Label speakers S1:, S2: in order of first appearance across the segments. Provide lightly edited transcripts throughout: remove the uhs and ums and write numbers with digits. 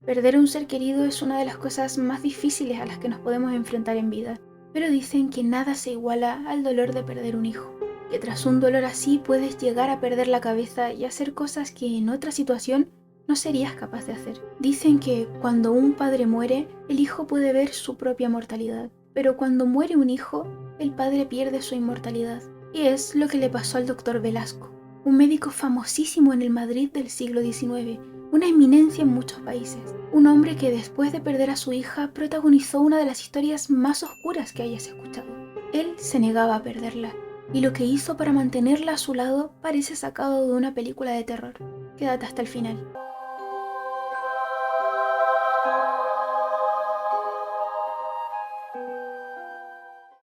S1: Perder a un ser querido es una de las cosas más difíciles a las que nos podemos enfrentar en vida, pero dicen que nada se iguala al dolor de perder un hijo, que tras un dolor así puedes llegar a perder la cabeza y hacer cosas que en otra situación no serías capaz de hacer. Dicen que cuando un padre muere, el hijo puede ver su propia mortalidad, pero cuando muere un hijo, el padre pierde su inmortalidad. Y es lo que le pasó al doctor Velasco, un médico famosísimo en el Madrid del siglo XIX, una eminencia en muchos países, un hombre que después de perder a su hija protagonizó una de las historias más oscuras que hayas escuchado. Él se negaba a perderla, y lo que hizo para mantenerla a su lado parece sacado de una película de terror. Quédate hasta el final.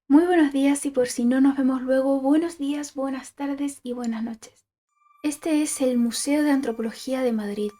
S1: Muy buenos días y por si no nos vemos luego, buenos días, buenas tardes y buenas noches. Este es el Museo de Antropología de Madrid,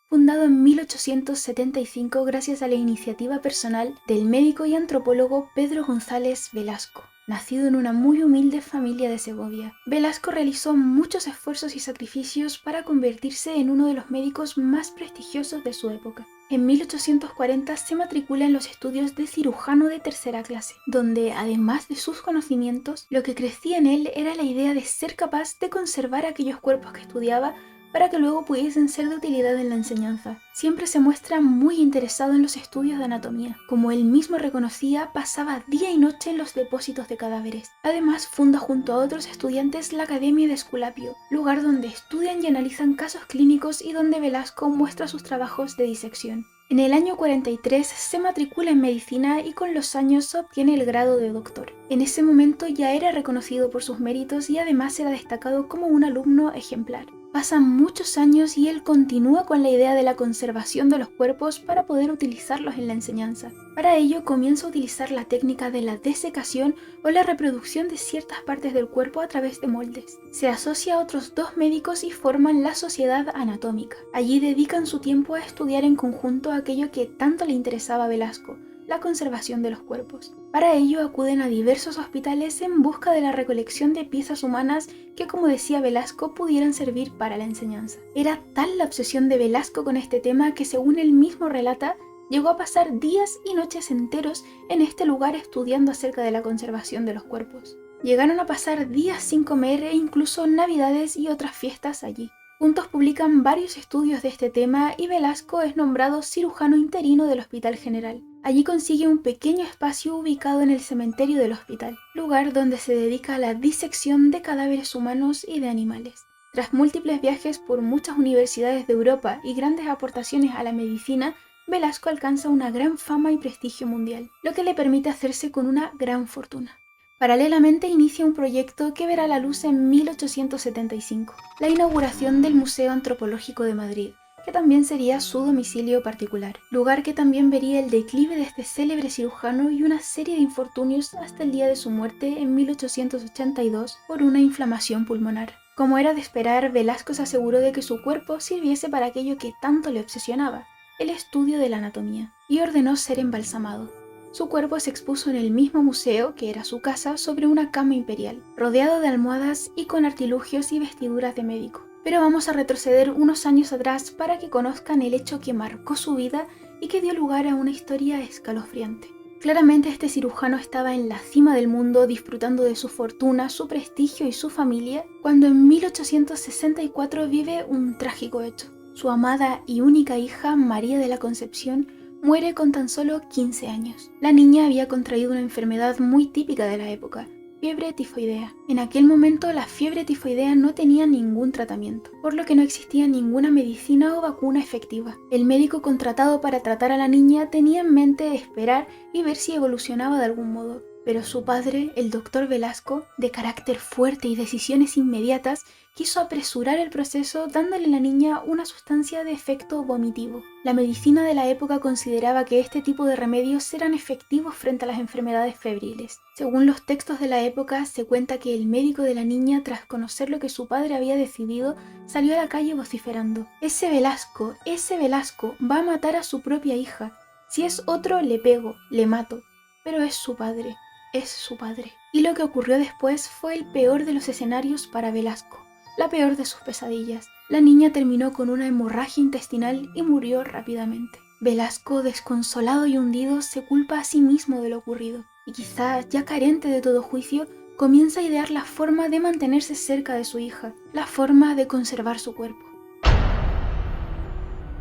S1: fundado en 1875 gracias a la iniciativa personal del médico y antropólogo Pedro González Velasco. Nacido en una muy humilde familia de Segovia, Velasco realizó muchos esfuerzos y sacrificios para convertirse en uno de los médicos más prestigiosos de su época. En 1840 se matricula en los estudios de cirujano de tercera clase, donde, además de sus conocimientos, lo que crecía en él era la idea de ser capaz de conservar aquellos cuerpos que estudiaba para que luego pudiesen ser de utilidad en la enseñanza. Siempre se muestra muy interesado en los estudios de anatomía. Como él mismo reconocía, pasaba día y noche en los depósitos de cadáveres. Además, funda junto a otros estudiantes la Academia de Esculapio, lugar donde estudian y analizan casos clínicos y donde Velasco muestra sus trabajos de disección. En el año 43 se matricula en medicina y con los años obtiene el grado de doctor. En ese momento ya era reconocido por sus méritos y además era destacado como un alumno ejemplar. Pasan muchos años y él continúa con la idea de la conservación de los cuerpos para poder utilizarlos en la enseñanza. Para ello comienza a utilizar la técnica de la desecación o la reproducción de ciertas partes del cuerpo a través de moldes. Se asocia a otros dos médicos y forman la Sociedad Anatómica. Allí dedican su tiempo a estudiar en conjunto aquello que tanto le interesaba a Velasco, la conservación de los cuerpos. Para ello acuden a diversos hospitales en busca de la recolección de piezas humanas que, como decía Velasco, pudieran servir para la enseñanza. Era tal la obsesión de Velasco con este tema que, según él mismo relata, llegó a pasar días y noches enteros en este lugar estudiando acerca de la conservación de los cuerpos. Llegaron a pasar días sin comer e incluso navidades y otras fiestas allí. Juntos publican varios estudios de este tema y Velasco es nombrado cirujano interino del Hospital General. Allí consigue un pequeño espacio ubicado en el cementerio del hospital, lugar donde se dedica a la disección de cadáveres humanos y de animales. Tras múltiples viajes por muchas universidades de Europa y grandes aportaciones a la medicina, Velasco alcanza una gran fama y prestigio mundial, lo que le permite hacerse con una gran fortuna. Paralelamente inicia un proyecto que verá la luz en 1875, la inauguración del Museo Antropológico de Madrid, que también sería su domicilio particular, lugar que también vería el declive de este célebre cirujano y una serie de infortunios hasta el día de su muerte en 1882 por una inflamación pulmonar. Como era de esperar, Velasco se aseguró de que su cuerpo sirviese para aquello que tanto le obsesionaba, el estudio de la anatomía, y ordenó ser embalsamado. Su cuerpo se expuso en el mismo museo, que era su casa, sobre una cama imperial, rodeado de almohadas y con artilugios y vestiduras de médico. Pero vamos a retroceder unos años atrás para que conozcan el hecho que marcó su vida y que dio lugar a una historia escalofriante. Claramente este cirujano estaba en la cima del mundo disfrutando de su fortuna, su prestigio y su familia, cuando en 1864 vive un trágico hecho. Su amada y única hija, María de la Concepción, muere con tan solo 15 años. La niña había contraído una enfermedad muy típica de la época, fiebre tifoidea. En aquel momento la fiebre tifoidea no tenía ningún tratamiento, por lo que no existía ninguna medicina o vacuna efectiva. El médico contratado para tratar a la niña tenía en mente esperar y ver si evolucionaba de algún modo. Pero su padre, el doctor Velasco, de carácter fuerte y decisiones inmediatas, quiso apresurar el proceso dándole a la niña una sustancia de efecto vomitivo. La medicina de la época consideraba que este tipo de remedios eran efectivos frente a las enfermedades febriles. Según los textos de la época, se cuenta que el médico de la niña, tras conocer lo que su padre había decidido, salió a la calle vociferando: ese Velasco va a matar a su propia hija. Si es otro, le pego, le mato. Pero es su padre. Es su padre. Y lo que ocurrió después fue el peor de los escenarios para Velasco, la peor de sus pesadillas. La niña terminó con una hemorragia intestinal y murió rápidamente. Velasco, desconsolado y hundido, se culpa a sí mismo de lo ocurrido, y quizá, ya carente de todo juicio, comienza a idear la forma de mantenerse cerca de su hija, la forma de conservar su cuerpo.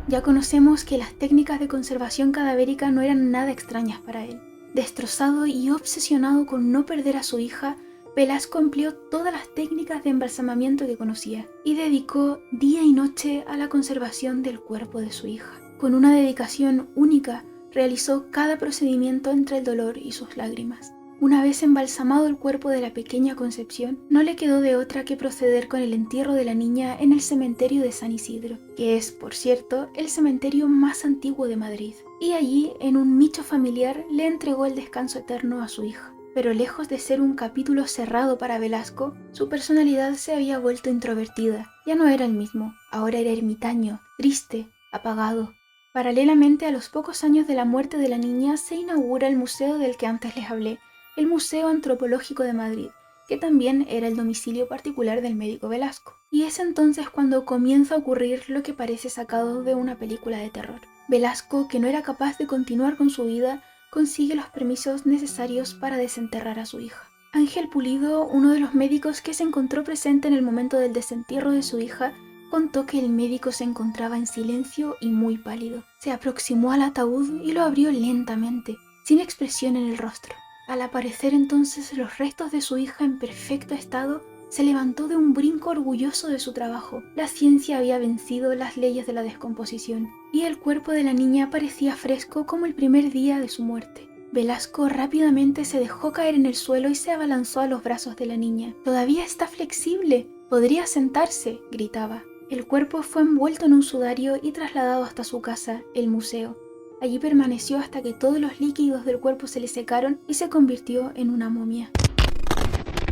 S1: Ya conocemos que las técnicas de conservación cadavérica no eran nada extrañas para él. Destrozado y obsesionado con no perder a su hija, Velasco empleó todas las técnicas de embalsamamiento que conocía y dedicó día y noche a la conservación del cuerpo de su hija. Con una dedicación única, realizó cada procedimiento entre el dolor y sus lágrimas. Una vez embalsamado el cuerpo de la pequeña Concepción, no le quedó de otra que proceder con el entierro de la niña en el cementerio de San Isidro, que es, por cierto, el cementerio más antiguo de Madrid. Y allí, en un nicho familiar, le entregó el descanso eterno a su hija. Pero lejos de ser un capítulo cerrado para Velasco, su personalidad se había vuelto introvertida. Ya no era el mismo, ahora era ermitaño, triste, apagado. Paralelamente a los pocos años de la muerte de la niña, se inaugura el museo del que antes les hablé, el Museo Antropológico de Madrid, que también era el domicilio particular del médico Velasco. Y es entonces cuando comienza a ocurrir lo que parece sacado de una película de terror. Velasco, que no era capaz de continuar con su vida, consigue los permisos necesarios para desenterrar a su hija. Ángel Pulido, uno de los médicos que se encontró presente en el momento del desentierro de su hija, contó que el médico se encontraba en silencio y muy pálido. Se aproximó al ataúd y lo abrió lentamente, sin expresión en el rostro. Al aparecer entonces los restos de su hija en perfecto estado, se levantó de un brinco orgulloso de su trabajo. La ciencia había vencido las leyes de la descomposición, y el cuerpo de la niña parecía fresco como el primer día de su muerte. Velasco rápidamente se dejó caer en el suelo y se abalanzó a los brazos de la niña. «¡Todavía está flexible! ¡Podría sentarse!», gritaba. El cuerpo fue envuelto en un sudario y trasladado hasta su casa, el museo. Allí permaneció hasta que todos los líquidos del cuerpo se le secaron y se convirtió en una momia.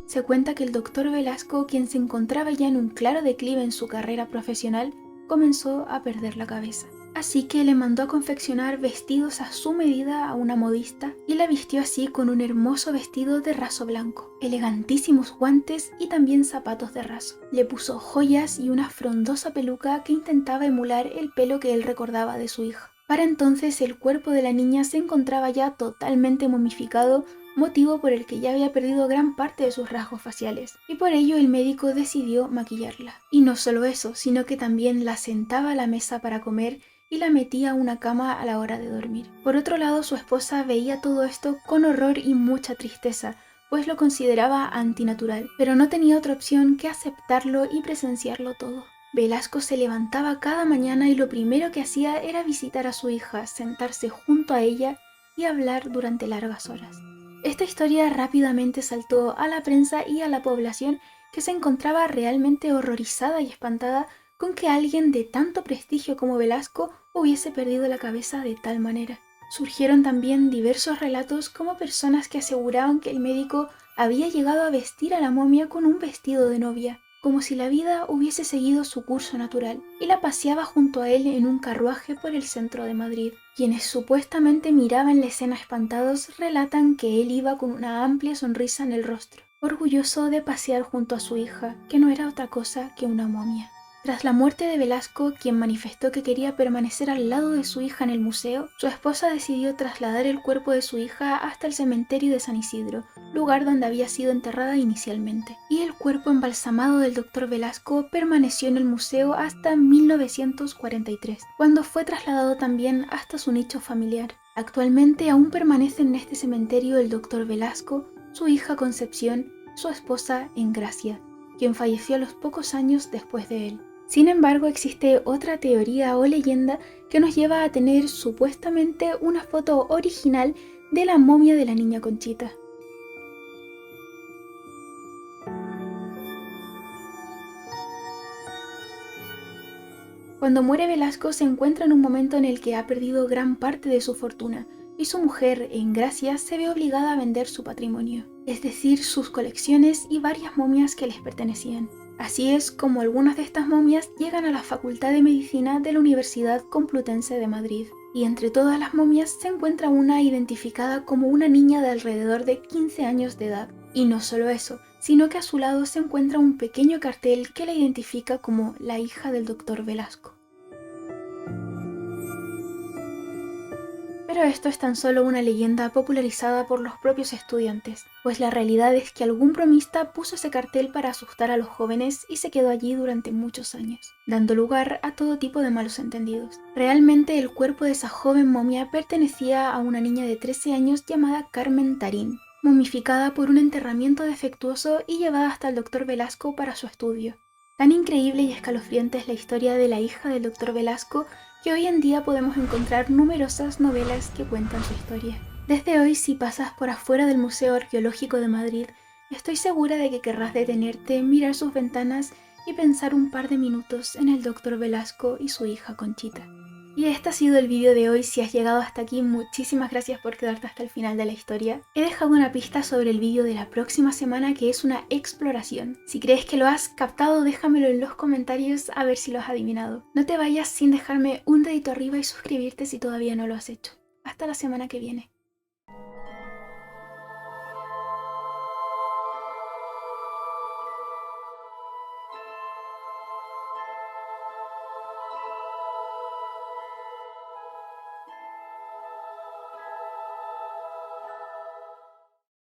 S1: Se cuenta que el doctor Velasco, quien se encontraba ya en un claro declive en su carrera profesional, comenzó a perder la cabeza. Así que le mandó a confeccionar vestidos a su medida a una modista y la vistió así con un hermoso vestido de raso blanco, elegantísimos guantes y también zapatos de raso. Le puso joyas y una frondosa peluca que intentaba emular el pelo que él recordaba de su hija. Para entonces el cuerpo de la niña se encontraba ya totalmente momificado, motivo por el que ya había perdido gran parte de sus rasgos faciales, y por ello el médico decidió maquillarla. Y no solo eso, sino que también la sentaba a la mesa para comer y la metía a una cama a la hora de dormir. Por otro lado, su esposa veía todo esto con horror y mucha tristeza, pues lo consideraba antinatural, pero no tenía otra opción que aceptarlo y presenciarlo todo. Velasco se levantaba cada mañana y lo primero que hacía era visitar a su hija, sentarse junto a ella y hablar durante largas horas. Esta historia rápidamente saltó a la prensa y a la población, que se encontraba realmente horrorizada y espantada con que alguien de tanto prestigio como Velasco hubiese perdido la cabeza de tal manera. Surgieron también diversos relatos como personas que aseguraban que el médico había llegado a vestir a la momia con un vestido de novia, como si la vida hubiese seguido su curso natural, y la paseaba junto a él en un carruaje por el centro de Madrid. Quienes supuestamente miraban la escena espantados relatan que él iba con una amplia sonrisa en el rostro, orgulloso de pasear junto a su hija, que no era otra cosa que una momia. Tras la muerte de Velasco, quien manifestó que quería permanecer al lado de su hija en el museo, su esposa decidió trasladar el cuerpo de su hija hasta el cementerio de San Isidro, lugar donde había sido enterrada inicialmente. Y el cuerpo embalsamado del doctor Velasco permaneció en el museo hasta 1943, cuando fue trasladado también hasta su nicho familiar. Actualmente aún permanecen en este cementerio el doctor Velasco, su hija Concepción, su esposa Engracia, quien falleció a los pocos años después de él. Sin embargo, existe otra teoría o leyenda que nos lleva a tener supuestamente una foto original de la momia de la niña Conchita. Cuando muere Velasco se encuentra en un momento en el que ha perdido gran parte de su fortuna y su mujer, Engracia, se ve obligada a vender su patrimonio, es decir, sus colecciones y varias momias que les pertenecían. Así es como algunas de estas momias llegan a la Facultad de Medicina de la Universidad Complutense de Madrid. Y entre todas las momias se encuentra una identificada como una niña de alrededor de 15 años de edad. Y no solo eso, sino que a su lado se encuentra un pequeño cartel que la identifica como la hija del doctor Velasco. Pero esto es tan solo una leyenda popularizada por los propios estudiantes, pues la realidad es que algún bromista puso ese cartel para asustar a los jóvenes y se quedó allí durante muchos años, dando lugar a todo tipo de malos entendidos. Realmente el cuerpo de esa joven momia pertenecía a una niña de 13 años llamada Carmen Tarín, momificada por un enterramiento defectuoso y llevada hasta el Dr. Velasco para su estudio. Tan increíble y escalofriante es la historia de la hija del Dr. Velasco que hoy en día podemos encontrar numerosas novelas que cuentan su historia. Desde hoy, si pasas por afuera del Museo Arqueológico de Madrid, estoy segura de que querrás detenerte, mirar sus ventanas y pensar un par de minutos en el Dr. Velasco y su hija Conchita. Y este ha sido el vídeo de hoy. Si has llegado hasta aquí, muchísimas gracias por quedarte hasta el final de la historia. He dejado una pista sobre el vídeo de la próxima semana, que es una exploración. Si crees que lo has captado, déjamelo en los comentarios a ver si lo has adivinado. No te vayas sin dejarme un dedito arriba y suscribirte si todavía no lo has hecho. Hasta la semana que viene.